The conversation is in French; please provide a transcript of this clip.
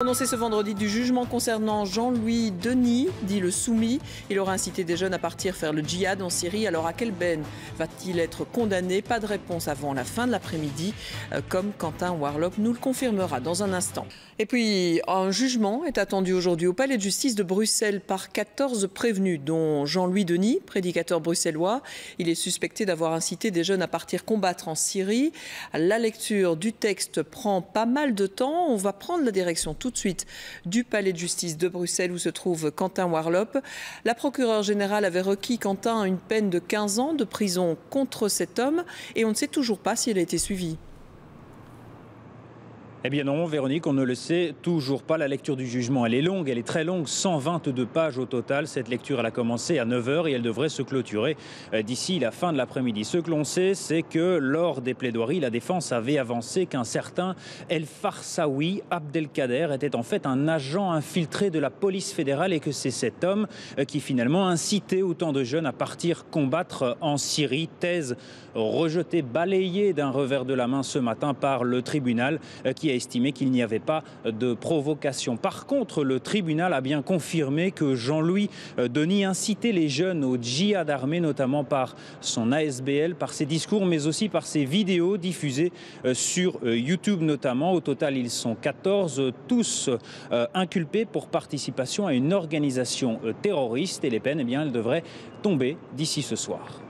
Annoncé ce vendredi du jugement concernant Jean-Louis Denis, dit le soumis. Il aura incité des jeunes à partir faire le djihad en Syrie. Alors à quelle peine va-t-il être condamné? Pas de réponse avant la fin de l'après-midi, comme Quentin Warlop nous le confirmera dans un instant. Et puis, un jugement est attendu aujourd'hui au palais de justice de Bruxelles par 14 prévenus, dont Jean-Louis Denis, prédicateur bruxellois. Il est suspecté d'avoir incité des jeunes à partir combattre en Syrie. La lecture du texte prend pas mal de temps. On va prendre la direction tout de suite du palais de justice de Bruxelles où se trouve Quentin Warlop. La procureure générale avait requis Quentin une peine de 15 ans de prison contre cet homme et on ne sait toujours pas s'il a été suivi. Eh bien non, Véronique, on ne le sait toujours pas. La lecture du jugement, elle est longue, elle est très longue, 122 pages au total. Cette lecture, elle a commencé à 9 h et elle devrait se clôturer d'ici la fin de l'après-midi. Ce que l'on sait, c'est que lors des plaidoiries, la défense avait avancé qu'un certain El Farsaoui Abdelkader était en fait un agent infiltré de la police fédérale et que c'est cet homme qui finalement incitait autant de jeunes à partir combattre en Syrie. Thèse rejetée, balayée d'un revers de la main ce matin par le tribunal qui a estimé qu'il n'y avait pas de provocation. Par contre, le tribunal a bien confirmé que Jean-Louis Denis incitait les jeunes au djihad armé, notamment par son ASBL, par ses discours, mais aussi par ses vidéos diffusées sur YouTube notamment. Au total, ils sont 14, tous inculpés pour participation à une organisation terroriste. Et les peines, eh bien, elles devraient tomber d'ici ce soir.